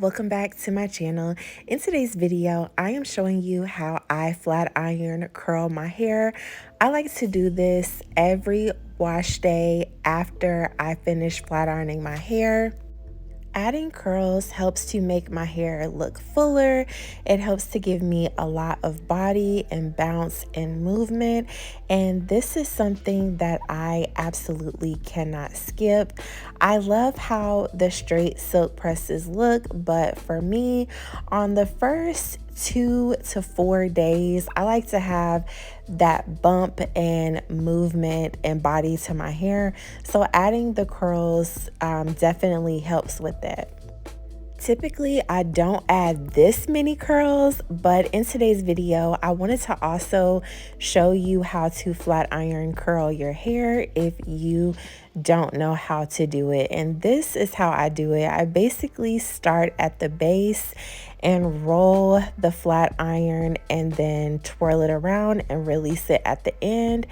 welcome back to my channel. In today's video, I am showing you how I flat iron curl my hair. I like to do this every wash day after I finish flat ironing my hair. Adding curls helps to make my hair look fuller. It helps to give me a lot of body and bounce and movement. And this is something that I absolutely cannot skip. I love how the straight silk presses look, but for me, on the first 2 to 4 days, I like to have that bump and movement and body to my hair. So adding the curls definitely helps with that. Typically, I don't add this many curls, but in today's video, I wanted to also show you how to flat iron curl your hair if you don't know how to do it. And this is how I do it. I basically start at the base and roll the flat iron and then twirl it around and release it at the end.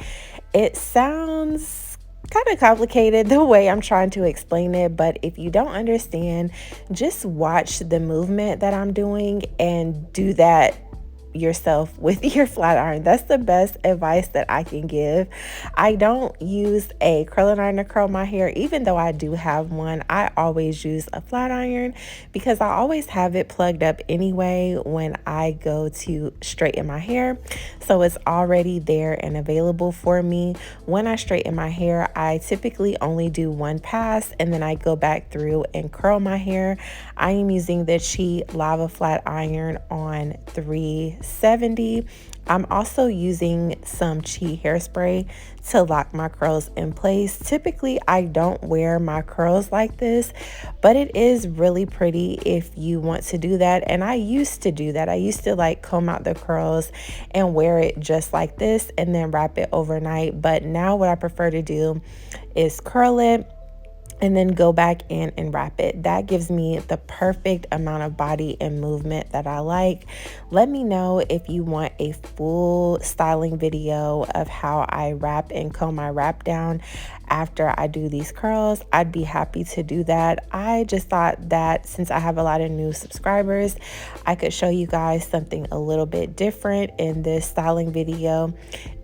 It sounds kind of complicated the way I'm trying to explain it, but if you don't understand, just watch the movement that I'm doing and do that yourself with your flat iron. That's the best advice that I can give. I don't use a curling iron to curl my hair. Even though I do have one, I always use a flat iron because I always have it plugged up anyway when I go to straighten my hair. So it's already there and available for me. When I straighten my hair, I typically only do one pass and then I go back through and curl my hair. I am using the Chi Lava Flat Iron on 370. I'm also using some Chi hairspray to lock my curls in place. Typically, I don't wear my curls like this, but it is really pretty if you want to do that. And I used to do that. I used to like comb out the curls and wear it just like this and then wrap it overnight. But now what I prefer to do is curl it and then go back in and wrap it. That gives me the perfect amount of body and movement that I like. Let me know if you want a full styling video of how I wrap and comb my wrap down after I do these curls. I'd be happy to do that. I just thought that since I have a lot of new subscribers, I could show you guys something a little bit different in this styling video.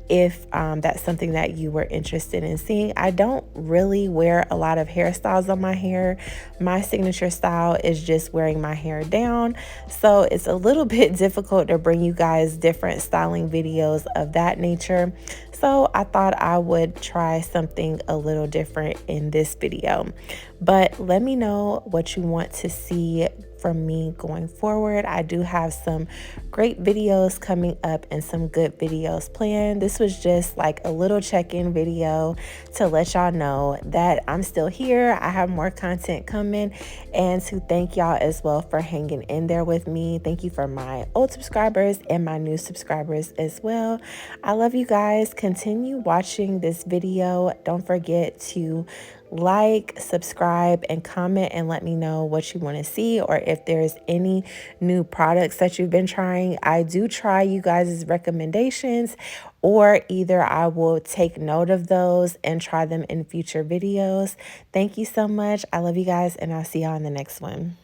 If that's something that you were interested in seeing. I don't really wear a lot of hairstyles on my hair. My signature style is just wearing my hair down. So it's a little bit difficult to bring you guys different styling videos of that nature. So I thought I would try something a little different in this video. But let me know what you want to see from me going forward. I do have some great videos coming up and some good videos planned. This was just like a little check-in video to let y'all know that I'm still here. I have more content coming, and to thank y'all as well for hanging in there with me. Thank you for my old subscribers and my new subscribers as well. I love you guys. Continue watching this video. Don't forget to like, subscribe, and comment and let me know what you want to see, or if there's any new products that you've been trying. I do try you guys' recommendations, or either I will take note of those and try them in future videos. Thank you so much. I love you guys, and I'll see y'all in the next one.